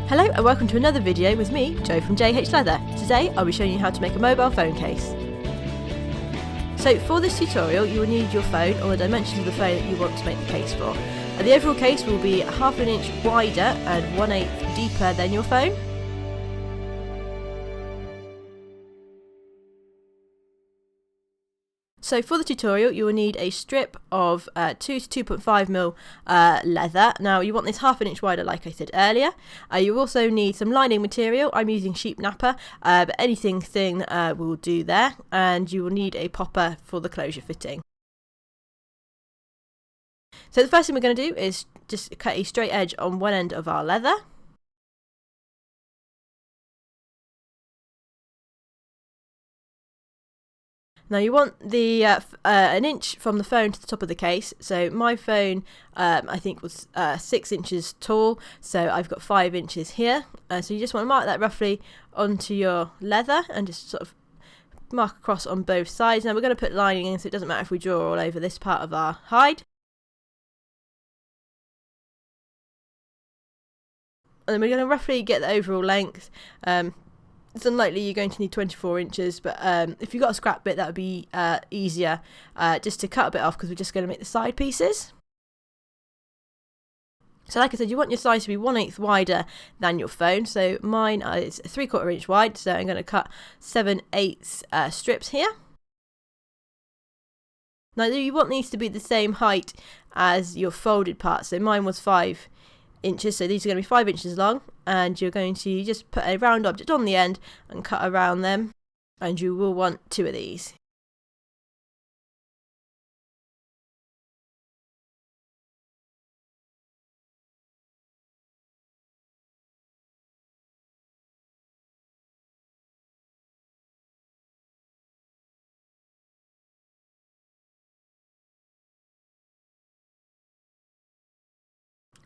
Hello and welcome to another video with me, Jo from J.H.Leather. Today I'll be showing you how to make a mobile phone case. So for this tutorial you will need your phone or the dimensions of the phone that you want to make the case for. The overall case will be half an inch wider and 1/8 deeper than your phone. So for the tutorial you will need a strip of 2 to 2.5mm leather. Now you want this half an inch wider like I said earlier. You also need some lining material. I'm using sheep nappa, but anything thin will do there, and you will need a popper for the closure fitting. So the first thing we're going to do is just cut a straight edge on one end of our leather. Now you want the an inch from the phone to the top of the case. So my phone I think was 6 inches tall, so I've got 5 inches here. So you just want to mark that roughly onto your leather and just sort of mark across on both sides. Now we're going to put lining in, so it doesn't matter if we draw all over this part of our hide. And then we're going to roughly get the overall length. It's unlikely you're going to need 24 inches, but if you've got a scrap bit that would be easier just to cut a bit off, because we're just going to make the side pieces. So like I said, you want your size to be 1/8 wider than your phone. So mine is 3/4 inch wide, so I'm going to cut 7/8 strips here. Now you want these to be the same height as your folded part. So mine was 5 inches, so these are going to be 5 inches long, and you're going to just put a round object on the end and cut around them, and you will want 2 of these.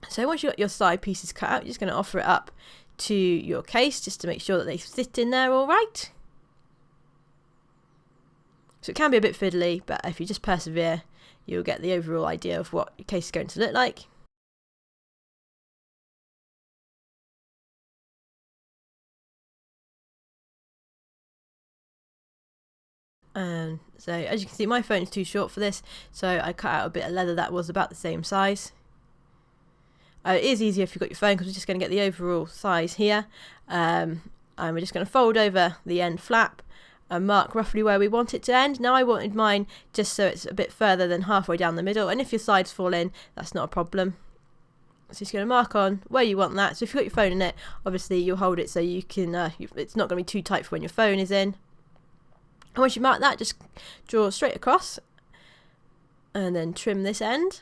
So once you've got your side pieces cut out, you're just going to offer it up to your case just to make sure that they sit in there all right. So it can be a bit fiddly, but if you just persevere, you'll get the overall idea of what your case is going to look like. And so as you can see, my phone is too short for this, so I cut out a bit of leather that was about the same size. It is easier if you've got your phone, because we're just going to get the overall size here, and we're just going to fold over the end flap and mark roughly where we want it to end. Now I wanted mine just so it's a bit further than halfway down the middle, and if your sides fall in, that's not a problem. So just going to mark on where you want that. So if you've got your phone in it, obviously you'll hold it so you can it's not going to be too tight for when your phone is in. And once you mark that, just draw straight across and then trim this end.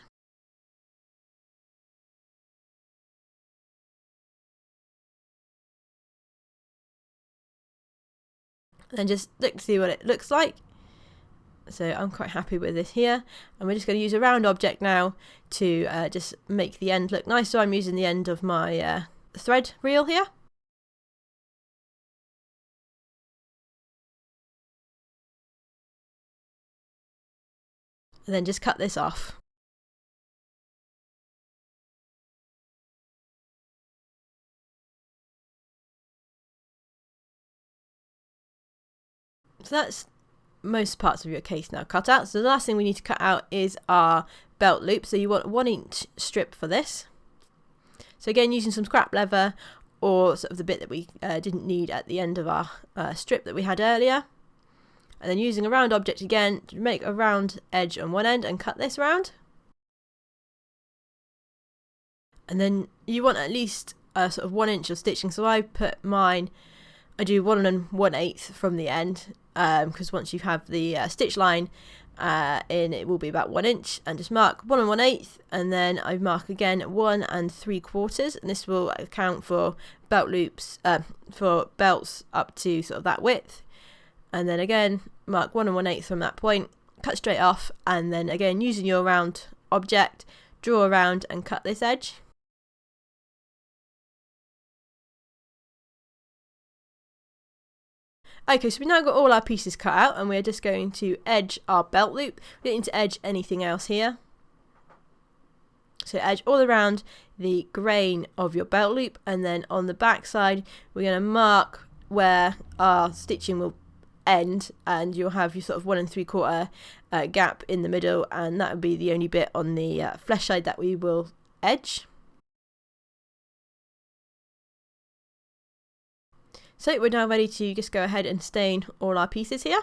And just look to see what it looks like. So I'm quite happy with this here, and we're just going to use a round object now to just make the end look nice. So I'm using the end of my thread reel here. And then just cut this off. So that's most parts of your case now cut out. So the last thing we need to cut out is our belt loop. So you want a 1-inch strip for this. So again, using some scrap leather or sort of the bit that we didn't need at the end of our strip that we had earlier. And then using a round object again to make a round edge on one end and cut this round. And then you want at least sort of 1 inch of stitching. So I put mine, I do 1 1/8 from the end, because once you have the stitch line in, it will be about 1 inch, and just mark 1 1/8, and then I mark again 1 3/4, and this will account for belt loops, for belts up to sort of that width. And then again mark 1 1/8 from that point, cut straight off, and then again using your round object, draw around and cut this edge. Okay, so we've now got all our pieces cut out, and we're just going to edge our belt loop. We don't need to edge anything else here. So edge all around the grain of your belt loop, and then on the back side we're going to mark where our stitching will end, and you'll have your sort of 1 3/4 gap in the middle, and that would be the only bit on the flesh side that we will edge. So we're now ready to just go ahead and stain all our pieces here.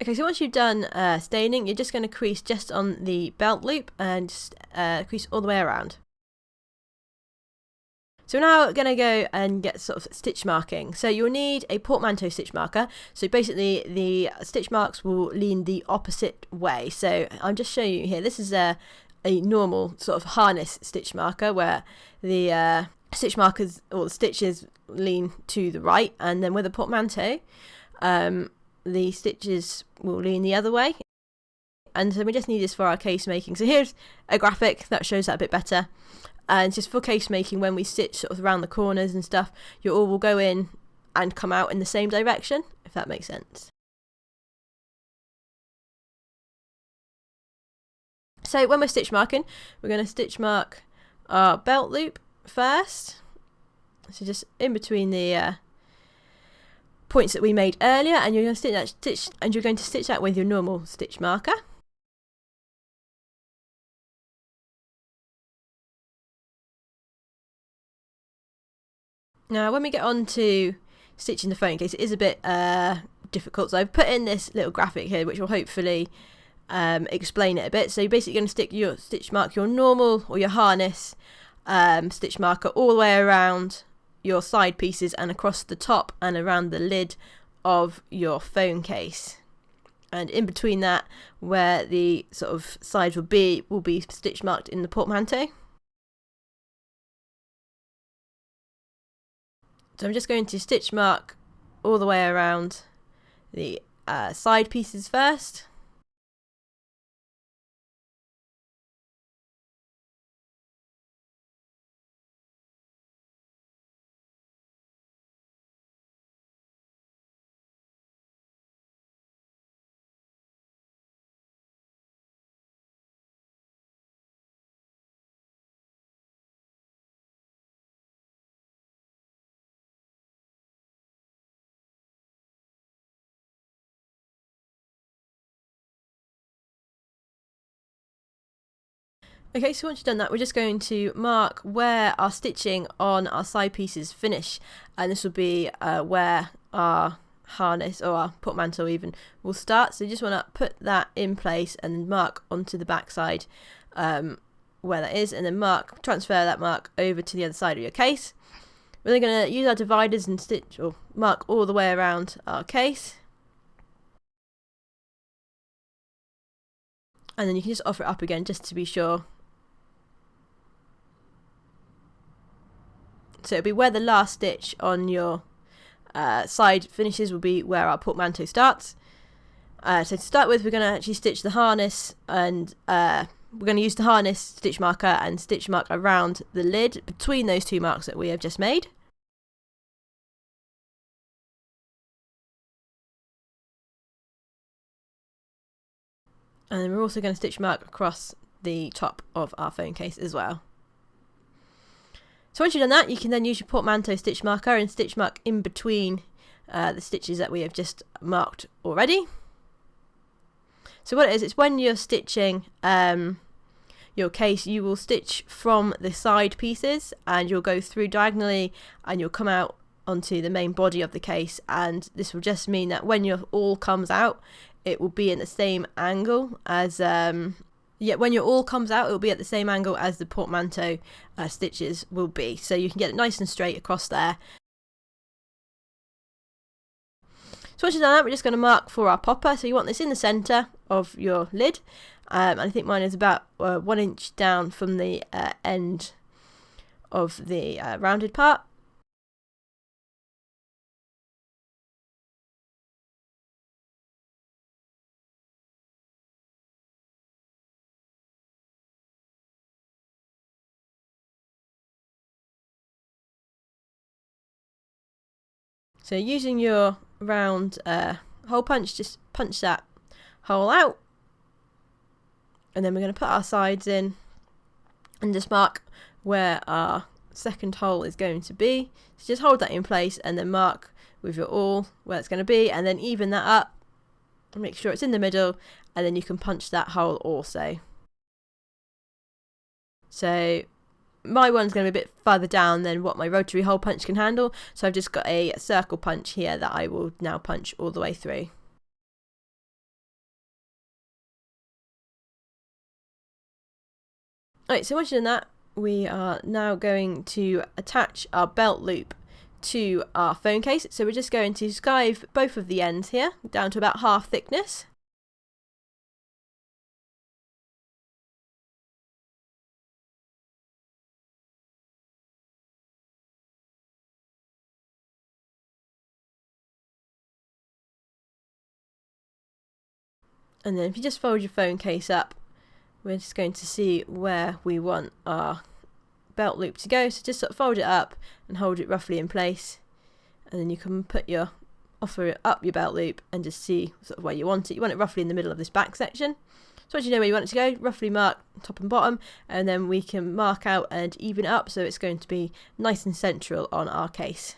Okay, so once you've done staining, you're just going to crease just on the belt loop and just crease all the way around. So we're now going to go and get sort of stitch marking. So you'll need a portmanteau stitch marker. So basically the stitch marks will lean the opposite way. So I'm just showing you here. This is a normal sort of harness stitch marker where the stitch markers or the stitches lean to the right, and then with a portmanteau the stitches will lean the other way. And so we just need this for our case making. So here's a graphic that shows that a bit better. And just for case making, when we stitch sort of around the corners and stuff, your awl will go in and come out in the same direction, if that makes sense. So when we're stitch marking, we're going to stitch mark our belt loop first. So just in between the points that we made earlier, and you're going to stitch that with your normal stitch marker. Now when we get on to stitching the phone case, it is a bit difficult, so I've put in this little graphic here which will hopefully explain it a bit. So you're basically going to stick your stitch mark, your normal or your harness stitch marker all the way around your side pieces and across the top and around the lid of your phone case, and in between that where the sort of sides will be stitch marked in the portmanteau. So I'm just going to stitch mark all the way around the side pieces first. Okay, so once you've done that, we're just going to mark where our stitching on our side pieces finish, and this will be where our harness or our portmanteau even will start. So you just want to put that in place and mark onto the back side where that is, and then transfer that mark over to the other side of your case. We're then going to use our dividers and stitch or mark all the way around our case. And then you can just offer it up again just to be sure. So it'll be where the last stitch on your side finishes will be where our portmanteau starts. So to start with, we're going to actually stitch the harness, and we're going to use the harness stitch marker and stitch mark around the lid between those two marks that we have just made. And then we're also going to stitch mark across the top of our phone case as well. So once you've done that, you can then use your portmanteau stitch marker and stitch mark in between the stitches that we have just marked already. So what it is, it's when you're stitching your case, you will stitch from the side pieces and you'll go through diagonally and you'll come out onto the main body of the case, and this will just mean that when your awl comes out, it will be in the same angle as when your awl comes out, it will be at the same angle as the portmanteau stitches will be, so you can get it nice and straight across there. So once you've done that, we're just going to mark for our popper. So you want this in the centre of your lid, and I think mine is about 1 inch down from the end of the rounded part. So using your round hole punch, just punch that hole out, and then we're going to put our sides in and just mark where our second hole is going to be. So just hold that in place and then mark with your awl where it's going to be, and then even that up and make sure it's in the middle, and then you can punch that hole also. So my one's going to be a bit further down than what my rotary hole punch can handle, so I've just got a circle punch here that I will now punch all the way through. Alright, so once you've done that, we are now going to attach our belt loop to our phone case. So we're just going to skive both of the ends here down to about half thickness. And then if you just fold your phone case up, we're just going to see where we want our belt loop to go. So just sort of fold it up and hold it roughly in place, and then you can offer up your belt loop and just see sort of where you want it. You want it roughly in the middle of this back section. So once you know where you want it to go, roughly mark top and bottom, and then we can mark out and even it up so it's going to be nice and central on our case.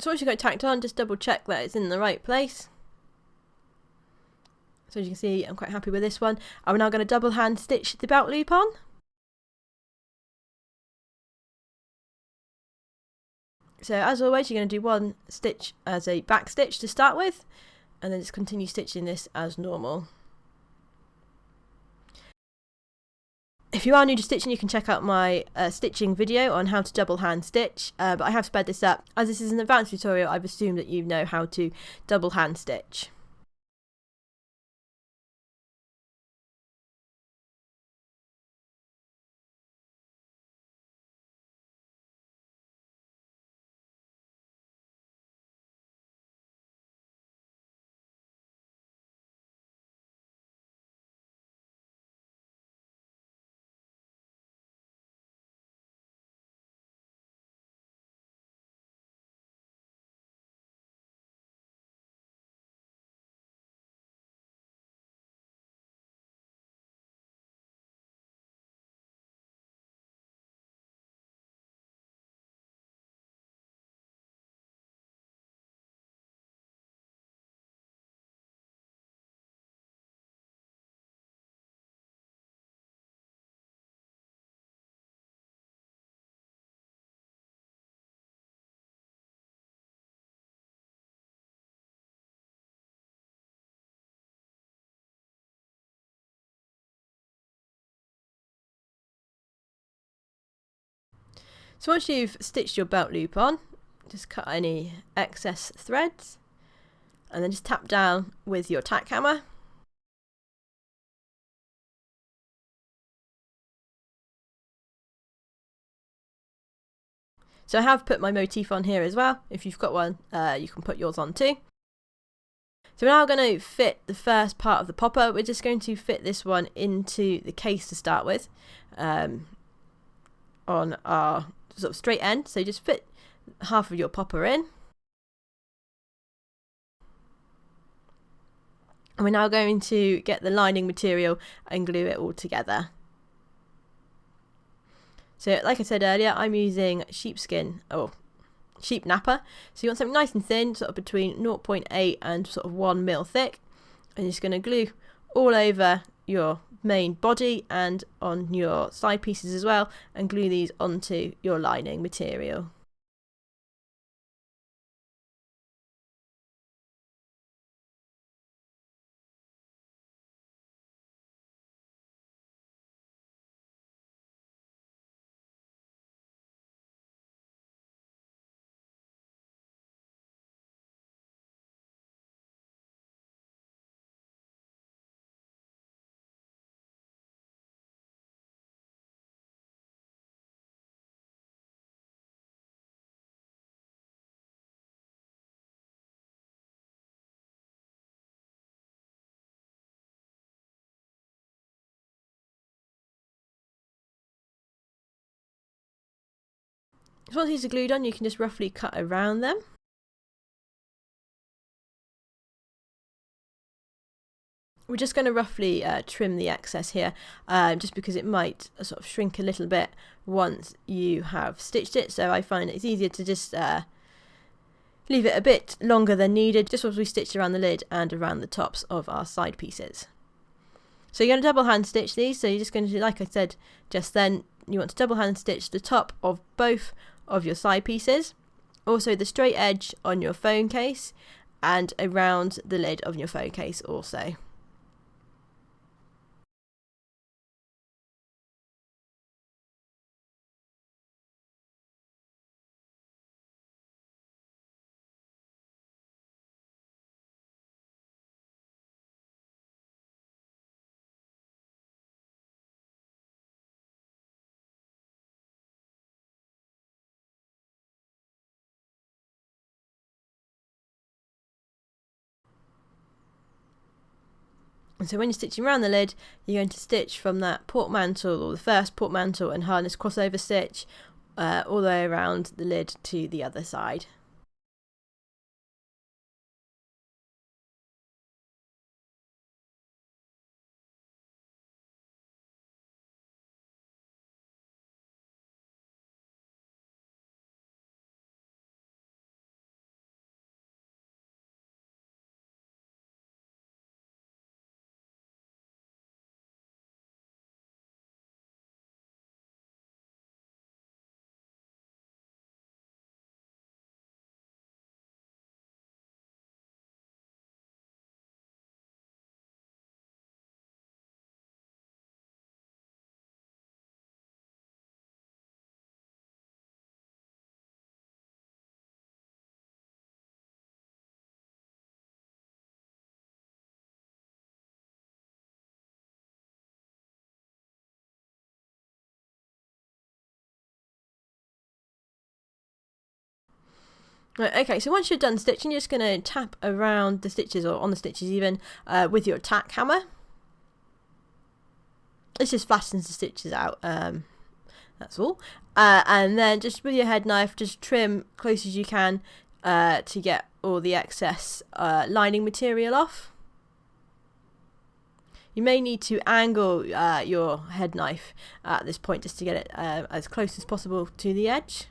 So once you've got it tacked on, just double check that it's in the right place. So as you can see, I'm quite happy with this one. I'm now going to double hand stitch the belt loop on. So as always, you're going to do one stitch as a back stitch to start with, and then just continue stitching this as normal. If you are new to stitching, you can check out my stitching video on how to double hand stitch, but I have sped this up. As this is an advanced tutorial, I've assumed that you know how to double hand stitch. So once you've stitched your belt loop on, just cut any excess threads and then just tap down with your tack hammer. So I have put my motif on here as well. If you've got one, you can put yours on too. So we're now going to fit the first part of the popper. We're just going to fit this one into the case to start with, on our sort of straight end. So just fit half of your popper in. And we're now going to get the lining material and glue it all together. So like I said earlier, I'm using sheepskin or sheep napper. So you want something nice and thin, sort of between 0.8 and sort of 1 mil thick. And you're just going to glue all over your main body and on your side pieces as well, and glue these onto your lining material. So once these are glued on, you can just roughly cut around them. We're just going to roughly trim the excess here, just because it might sort of shrink a little bit once you have stitched it. So I find it's easier to just leave it a bit longer than needed, just as we stitch around the lid and around the tops of our side pieces. So you're going to double hand stitch these. So you're just going to do, like I said just then, you want to double hand stitch the top of both of your side pieces, also the straight edge on your phone case, and around the lid of your phone case also. And so when you're stitching around the lid, you're going to stitch from that portmantle, or the first portmantle and harness crossover stitch, all the way around the lid to the other side. Right, okay, so once you're done stitching, you're just going to tap around the stitches, or on the stitches even, with your tack hammer. This just flattens the stitches out, that's all. And then just with your head knife, just trim close as you can to get all the excess lining material off. You may need to angle your head knife at this point just to get it as close as possible to the edge.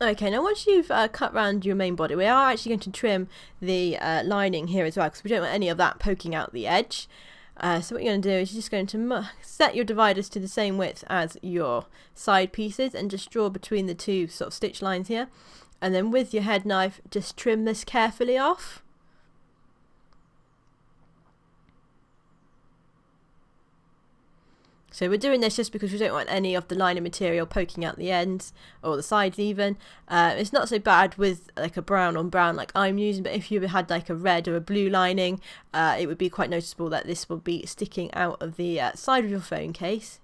Okay, now once you've cut round your main body, we are actually going to trim the lining here as well, because we don't want any of that poking out the edge. So what you're going to do is you're just going to set your dividers to the same width as your side pieces, and just draw between the two sort of stitch lines here. and then with your head knife just trim this carefully off. So we're doing this just because we don't want any of the lining material poking out the ends or the sides even. It's not so bad with like a brown on brown like I'm using, but if you had like a red or a blue lining, it would be quite noticeable that this will be sticking out of the side of your phone case.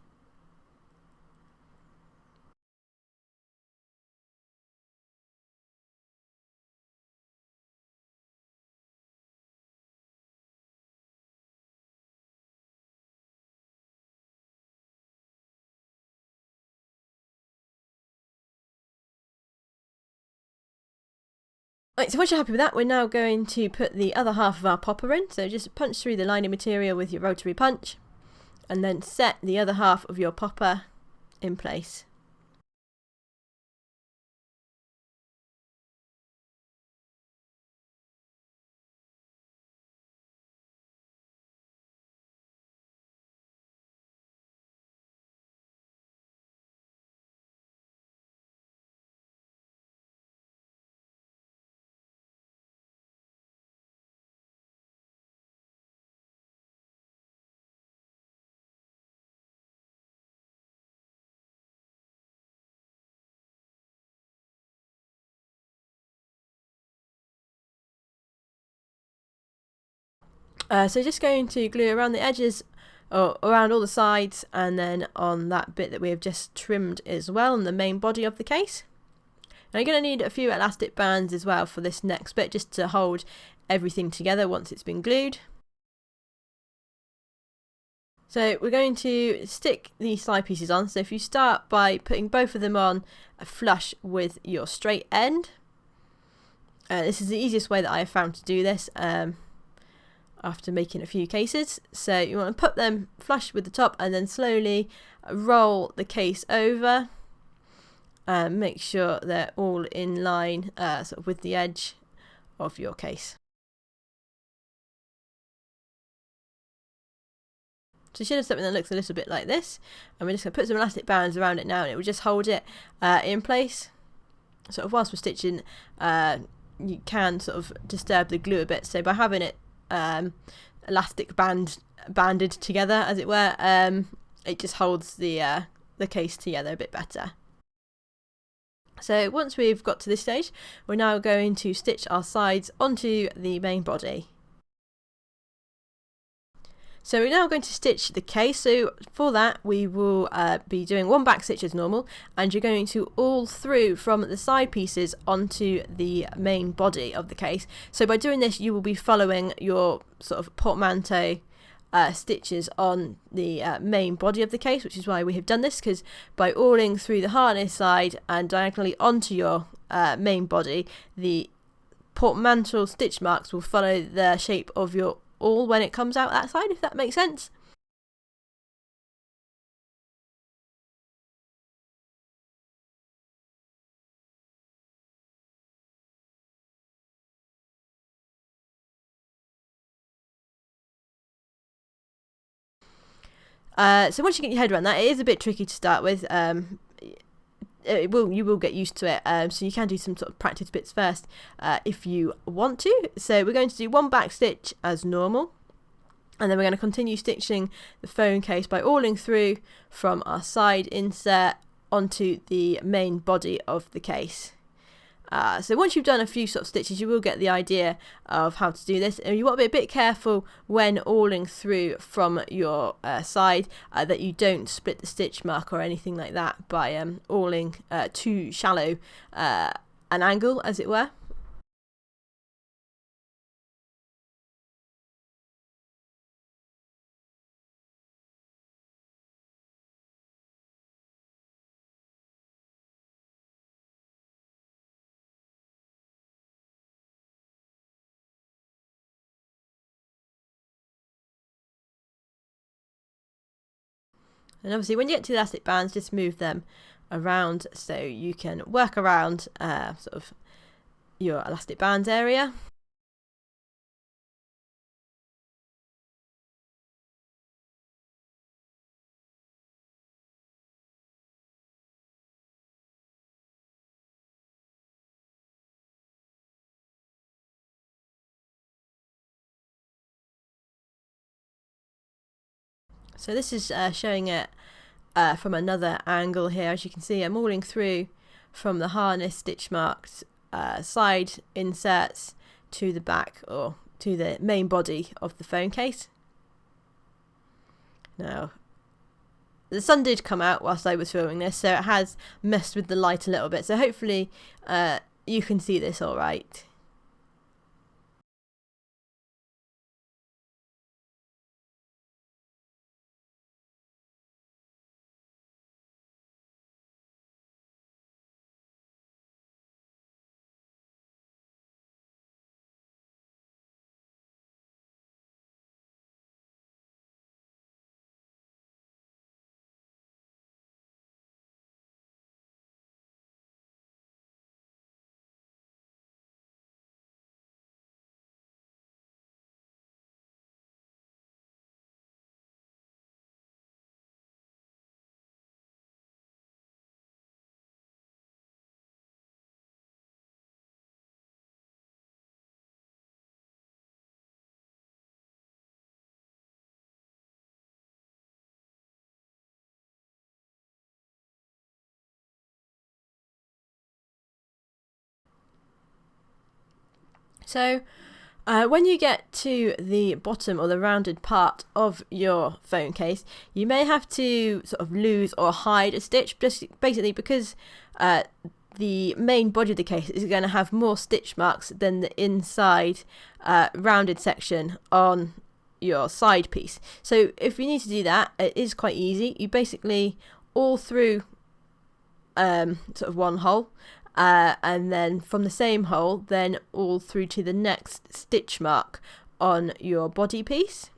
Right, so once you're happy with that, we're now going to put the other half of our popper in. So just punch through the lining material with your rotary punch and then set the other half of your popper in place. So just going to glue around the edges or around all the sides and then on that bit that we have just trimmed as well on the main body of the case. Now you're going to need a few elastic bands as well for this next bit just to hold everything together once it's been glued. So we're going to stick the side pieces on. So if you start by putting both of them on flush with your straight end. This is the easiest way that I have found to do this. After making a few cases. So you want to put them flush with the top and then slowly roll the case over and make sure they're all in line sort of with the edge of your case. So you should have something that looks a little bit like this, and we're just going to put some elastic bands around it now and it will just hold it in place. Sort of whilst we're stitching, you can sort of disturb the glue a bit, so by having it elastic banded together as it were, it just holds the case together a bit better. So once we've got to this stage, we're now going to stitch our sides onto the main body. So we're now going to stitch the case. So for that we will be doing one back stitch as normal, and you're going to awl through from the side pieces onto the main body of the case. So by doing this you will be following your sort of portmanteau stitches on the main body of the case, which is why we have done this, because by awling through the harness side and diagonally onto your main body, the portmanteau stitch marks will follow the shape of your awl when it comes out that side, if that makes sense. So once you get your head around that, it is a bit tricky to start with. You will get used to it, so you can do some sort of practice bits first if you want to. So we're going to do one back stitch as normal, and then we're going to continue stitching the phone case by awling through from our side insert onto the main body of the case. So once you've done a few sort of stitches, you will get the idea of how to do this, and you want to be a bit careful when awling through from your side that you don't split the stitch mark or anything like that by awling too shallow an angle, as it were. And obviously when you get to the elastic bands, just move them around so you can work around sort of your elastic bands area. So this is showing it from another angle here. As you can see, I'm mauling through from the harness stitch marked side inserts to the back, or to the main body of the phone case. Now, the sun did come out whilst I was filming this, so it has messed with the light a little bit, so hopefully you can see this all right. So when you get to the bottom or the rounded part of your phone case, you may have to sort of lose or hide a stitch, just basically because the main body of the case is going to have more stitch marks than the inside rounded section on your side piece. So if you need to do that, it is quite easy. You basically all through sort of one hole, and then from the same hole then all through to the next stitch mark on your body piece.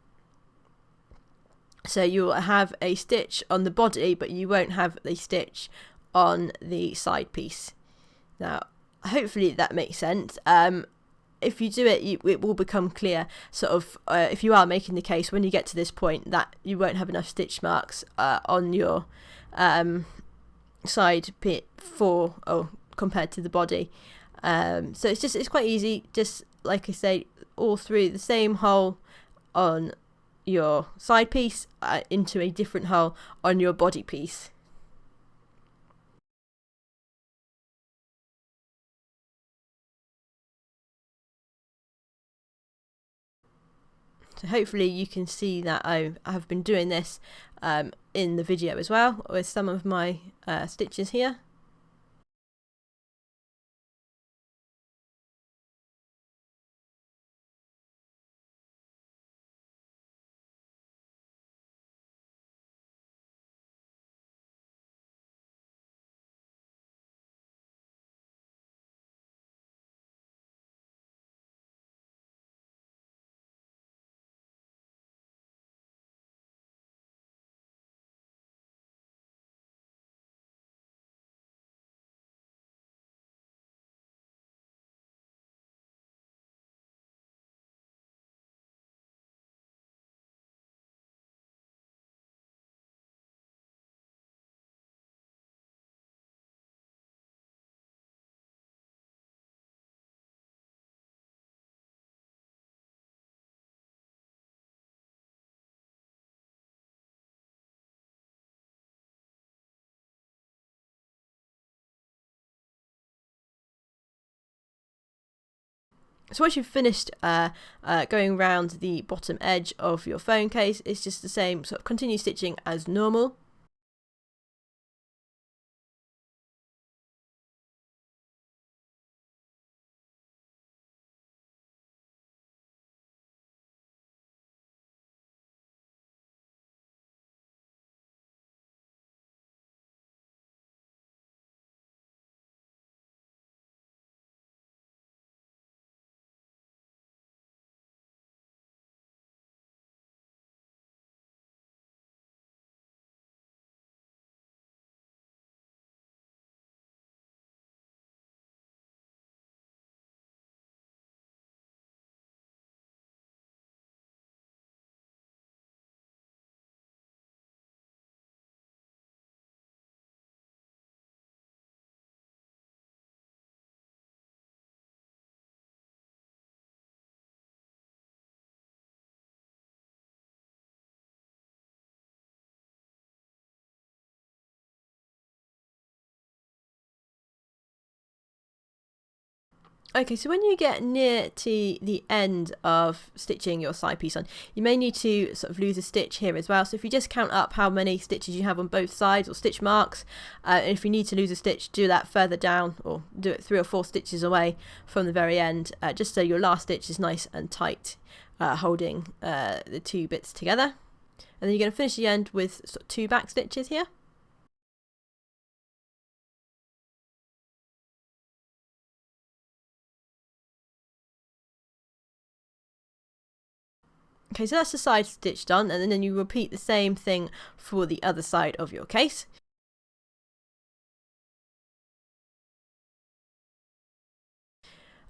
So you'll have a stitch on the body, but you won't have a stitch on the side piece. Now hopefully that makes sense. If you do it, it will become clear, sort of, if you are making the case when you get to this point, that you won't have enough stitch marks on your side bit compared to the body. So it's quite easy, just like I say, all through the same hole on your side piece into a different hole on your body piece. So hopefully you can see that I have been doing this in the video as well, with some of my stitches here. So once you've finished going around the bottom edge of your phone case, it's just the same, sort of continue stitching as normal. Okay, so when you get near to the end of stitching your side piece on, you may need to sort of lose a stitch here as well. So if you just count up how many stitches you have on both sides, or stitch marks, and if you need to lose a stitch, do that further down, or do it 3 or 4 stitches away from the very end, just so your last stitch is nice and tight, holding the 2 bits together. And then you're going to finish the end with sort of 2 back stitches here. Okay, so that's the side stitch done, and then you repeat the same thing for the other side of your case.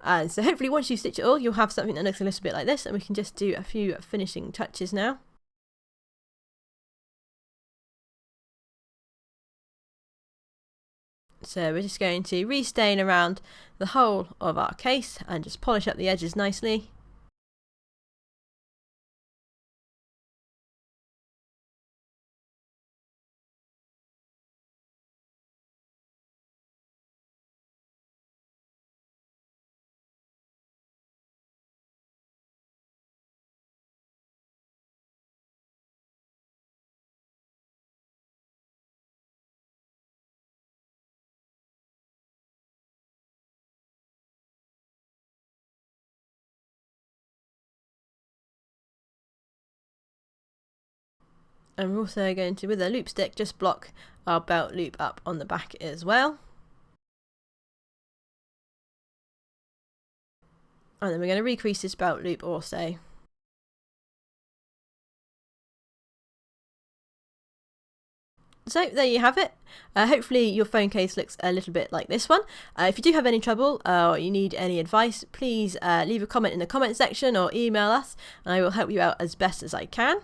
And so hopefully once you stitch it all, you'll have something that looks a little bit like this, and we can just do a few finishing touches now. So we're just going to restain around the whole of our case and just polish up the edges nicely. And we're also going to, with a loop stick, just block our belt loop up on the back as well. And then we're going to recrease this belt loop also. So there you have it. Hopefully your phone case looks a little bit like this one. If you do have any trouble or you need any advice, please leave a comment in the comment section or email us, and I will help you out as best as I can.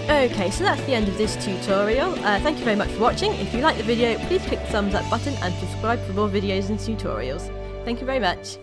Okay, so that's the end of this tutorial. Thank you very much for watching. If you like the video, please click the thumbs up button and subscribe for more videos and tutorials. Thank you very much.